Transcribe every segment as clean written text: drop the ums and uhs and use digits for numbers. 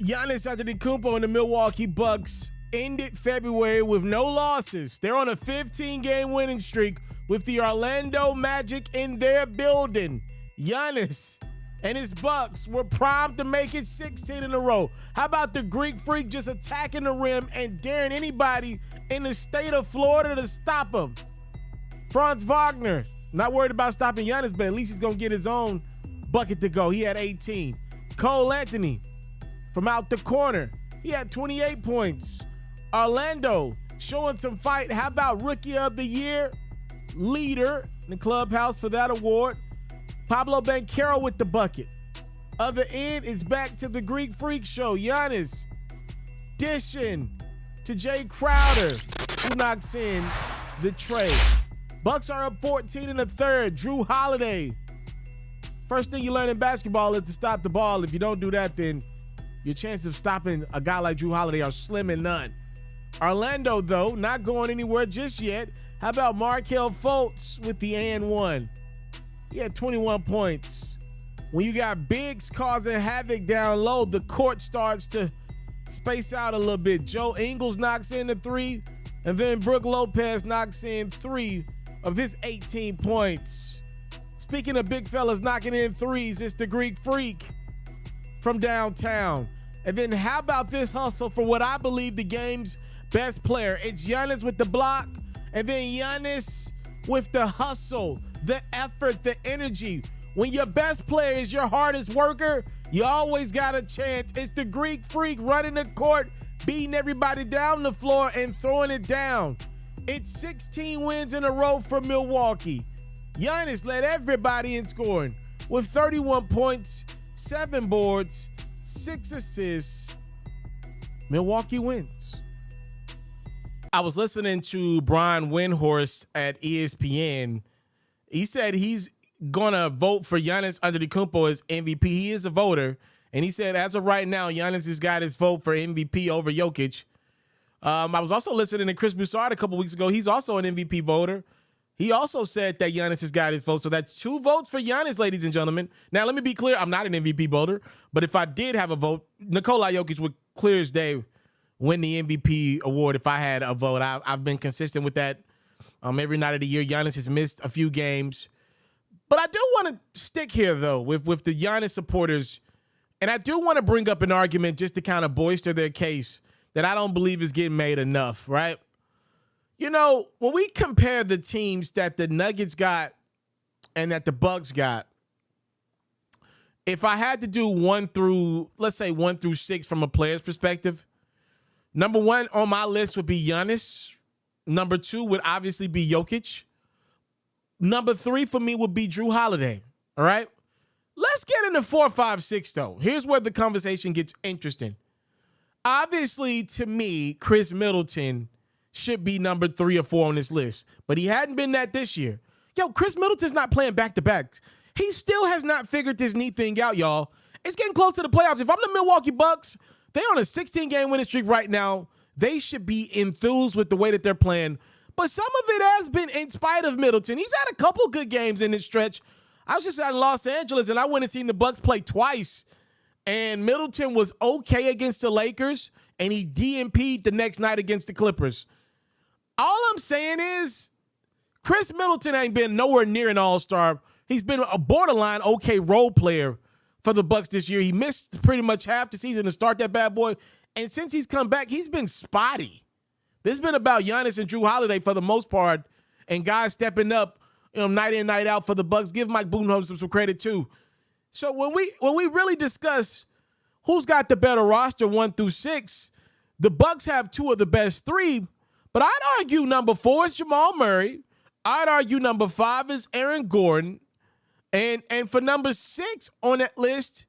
Giannis Antetokounmpo and the Milwaukee Bucks ended February with no losses. They're on a 15-game winning streak with the Orlando Magic in their building. Giannis and his Bucks were primed to make it 16 in a row. How about the Greek Freak just attacking the rim and daring anybody in the state of Florida to stop him? Franz Wagner, not worried about stopping Giannis, but at least he's going to get his own bucket to go. He had 18. Cole Anthony from out the corner, he had 28 points. Orlando showing some fight. How about Rookie of the Year leader in the clubhouse for that award? Pablo Banchero with the bucket. Other end is back to the Greek Freak show. Giannis dishing to Jay Crowder, who knocks in the tray. Bucks are up 14 in the third. Drew Holiday. First thing you learn in basketball is to stop the ball. If you don't do that, then your chances of stopping a guy like Drew Holiday are slim and none. Orlando, though, not going anywhere just yet. How about Markelle Fultz with the and one? He had 21 points. When you got bigs causing havoc down low, the court starts to space out a little bit. Joe Ingles knocks in the three, and then Brook Lopez knocks in 3 of his 18 points. Speaking of big fellas knocking in threes, it's the Greek Freak from downtown. And then how about this hustle for what I believe the game's best player? It's Giannis with the block, and then Giannis with the hustle, the effort, the energy. When your best player is your hardest worker, you always got a chance. It's the Greek Freak running the court, beating everybody down the floor and throwing it down. It's 16 wins in a row for Milwaukee. Giannis led everybody in scoring with 31 points, 7 boards, 6 assists. Milwaukee wins. I was listening to Brian Windhorst at ESPN. He said he's going to vote for Giannis Antetokounmpo as MVP. He is a voter. And he said, as of right now, Giannis has got his vote for MVP over Jokic. I was also listening to Chris Broussard a couple weeks ago. He's also an MVP voter. He also said that Giannis has got his vote. So that's 2 votes for Giannis, ladies and gentlemen. Now, let me be clear. I'm not an MVP voter. But if I did have a vote, Nikola Jokic would clear as day win the MVP award if I had a vote. I've been consistent with that every night of the year. Giannis has missed a few games. But I do want to stick here, though, with the Giannis supporters. And I do want to bring up an argument just to kind of bolster their case that I don't believe is getting made enough, right? You know, when we compare the teams that the Nuggets got and that the Bucks got, if I had to do 1 through 6 from a player's perspective, number 1 on my list would be Giannis. Number 2 would obviously be Jokic. Number 3 for me would be Drew Holiday, all right? Let's get into 4, 5, 6, though. Here's where the conversation gets interesting. Obviously, to me, Khris Middleton should be number 3 or 4 on this list, but he hadn't been that this year. Yo, Khris Middleton's not playing back-to-backs. He still has not figured this knee thing out, y'all. It's getting close to the playoffs. If I'm the Milwaukee Bucks, they're on a 16-game winning streak right now. They should be enthused with the way that they're playing, but some of it has been in spite of Middleton. He's had a couple good games in this stretch. I was just out in Los Angeles, and I went and seen the Bucks play twice, and Middleton was okay against the Lakers, and he DNP'd the next night against the Clippers. All I'm saying is Khris Middleton ain't been nowhere near an all-star. He's been a borderline okay role player for the Bucks this year. He missed pretty much half the season to start that bad boy, and since he's come back, he's been spotty. This has been about Giannis and Drew Holiday for the most part, and guys stepping up, night in, night out for the Bucks. Give Mike Budenholzer some credit too. So when we really discuss who's got the better roster 1 through 6, the Bucks have 2 of the best 3, but I'd argue number 4 is Jamal Murray. I'd argue number 5 is Aaron Gordon. And for number 6 on that list,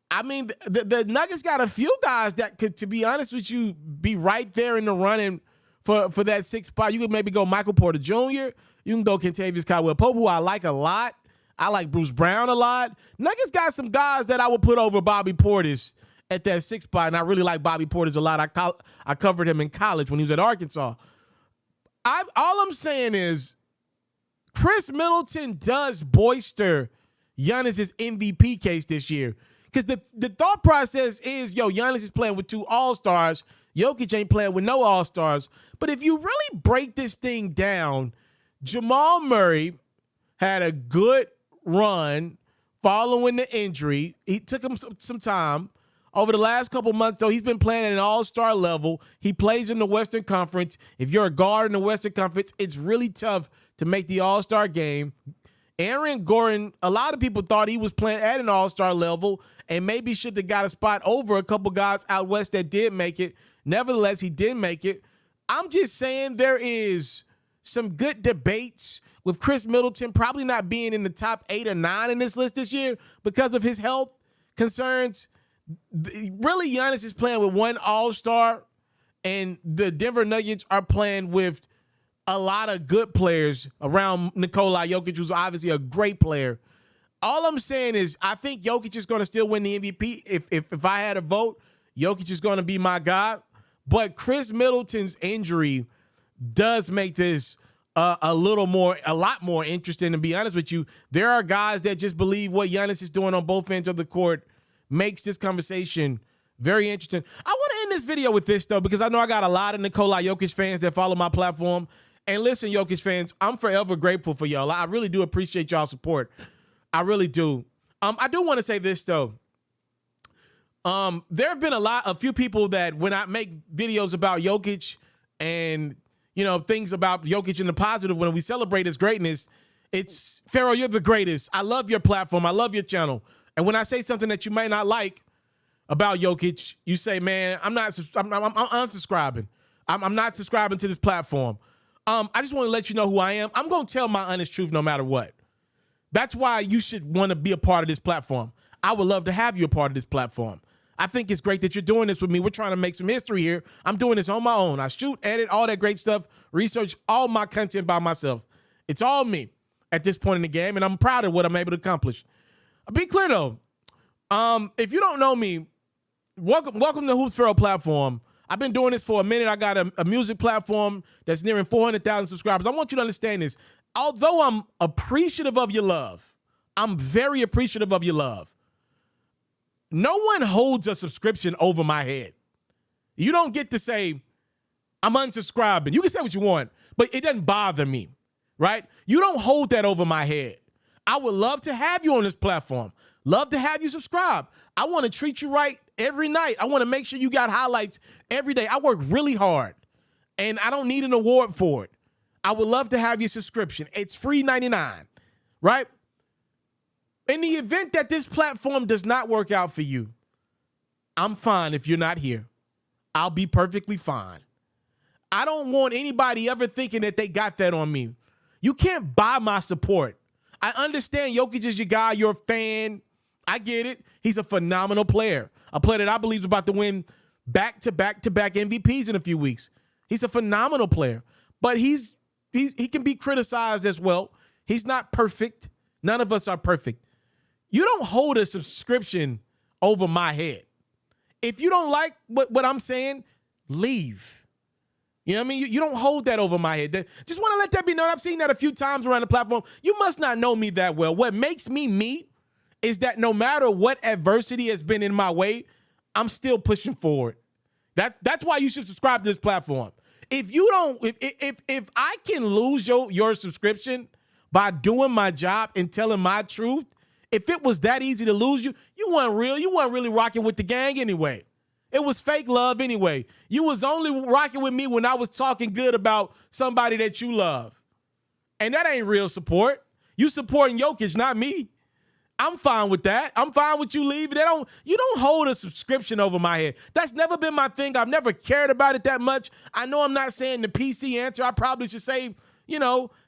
I mean, the Nuggets got a few guys that could, to be honest with you, be right there in the running for that 6th spot. You could maybe go Michael Porter Jr. You can go Kentavious Caldwell-Pope, who I like a lot. I like Bruce Brown a lot. Nuggets got some guys that I would put over Bobby Portis at that 6th spot, and I really like Bobby Portis a lot. I covered him in college when he was at Arkansas. All I'm saying is Khris Middleton does bolster Giannis's MVP case this year. Because the thought process is, Giannis is playing with 2 all-stars. Jokic ain't playing with no all-stars. But if you really break this thing down, Jamal Murray had a good run following the injury. He took him some time. Over the last couple months, though, he's been playing at an all-star level. He plays in the Western Conference. If you're a guard in the Western Conference, it's really tough to make the all-star game. Aaron Gordon, a lot of people thought he was playing at an all-star level and maybe should have got a spot over a couple guys out west that did make it. Nevertheless, he did make it. I'm just saying there is some good debates with Khris Middleton probably not being in the top 8 or 9 in this list this year because of his health concerns. Really, Giannis is playing with 1 all-star, and the Denver Nuggets are playing with a lot of good players around Nikola Jokic, who's obviously a great player. All I'm saying is I think Jokic is going to still win the MVP. If I had a vote, Jokic is going to be my guy. But Khris Middleton's injury does make this a lot more interesting. To be honest with you, there are guys that just believe what Giannis is doing on both ends of the court makes this conversation very interesting. I want to end this video with this, though, because I know I got a lot of Nikola Jokic fans that follow my platform. And listen, Jokic fans, I'm forever grateful for y'all. I really do appreciate y'all support. I really do. I do want to say this, though. There have been a few people that when I make videos about Jokic and, things about Jokic in the positive, when we celebrate his greatness, it's, FERRO, you're the greatest. I love your platform. I love your channel. And when I say something that you may not like about Jokic, you say, man, I'm unsubscribing. I'm not subscribing to this platform. I just want to let you know who I am. I'm going to tell my honest truth no matter what. That's why you should want to be a part of this platform. I would love to have you a part of this platform. I think it's great that you're doing this with me. We're trying to make some history here. I'm doing this on my own. I shoot, edit, all that great stuff, research all my content by myself. It's all me at this point in the game, and I'm proud of what I'm able to accomplish. Be clear, though. If you don't know me, welcome to Hoops FERRO platform. I've been doing this for a minute. I got a music platform that's nearing 400,000 subscribers. I want you to understand this. Although I'm appreciative of your love, I'm very appreciative of your love. No one holds a subscription over my head. You don't get to say, I'm unsubscribing. You can say what you want, but it doesn't bother me, right? You don't hold that over my head. I would love to have you on this platform. Love to have you subscribe. I want to treat you right every night. I want to make sure you got highlights every day. I work really hard, and I don't need an award for it. I would love to have your subscription. It's free $99, right? In the event that this platform does not work out for you, I'm fine if you're not here. I'll be perfectly fine. I don't want anybody ever thinking that they got that on me. You can't buy my support. I understand Jokic is your guy. You're a fan. I get it. He's a phenomenal player. A player that I believe is about to win back-to-back-to-back MVPs in a few weeks. He's a phenomenal player. But he can be criticized as well. He's not perfect. None of us are perfect. You don't hold a subscription over my head. If you don't like what I'm saying, leave. You know what I mean? You don't hold that over my head. Just want to let that be known. I've seen that a few times around the platform. You must not know me that well. What makes me me is that no matter what adversity has been in my way, I'm still pushing forward. That's why you should subscribe to this platform. If you don't, if I can lose your subscription by doing my job and telling my truth, if it was that easy to lose you weren't real. You weren't really rocking with the gang anyway. It was fake love anyway. You was only rocking with me when I was talking good about somebody that you love. And that ain't real support. You supporting Jokic, not me. I'm fine with that. I'm fine with you leaving. You don't hold a subscription over my head. That's never been my thing. I've never cared about it that much. I know I'm not saying the PC answer. I probably should say,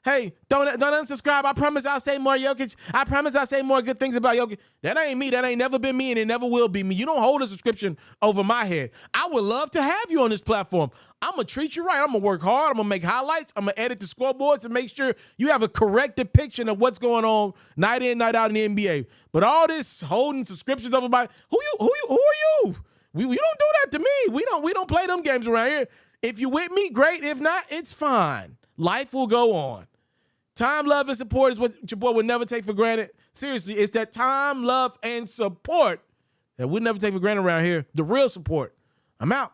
hey, don't unsubscribe. I promise I'll say more Jokic. I promise I'll say more good things about Jokic. That ain't me. That ain't never been me, and it never will be me. You don't hold a subscription over my head. I would love to have you on this platform. I'm going to treat you right. I'm going to work hard. I'm going to make highlights. I'm going to edit the scoreboards to make sure you have a correct depiction of what's going on night in, night out in the NBA. But all this holding subscriptions over my who are you? We don't do that to me. We don't play them games around here. If you with me, great. If not, it's fine. Life will go on. Time, love, and support is what your boy would never take for granted. Seriously, it's that time, love, and support that we never take for granted around here. The real support. I'm out.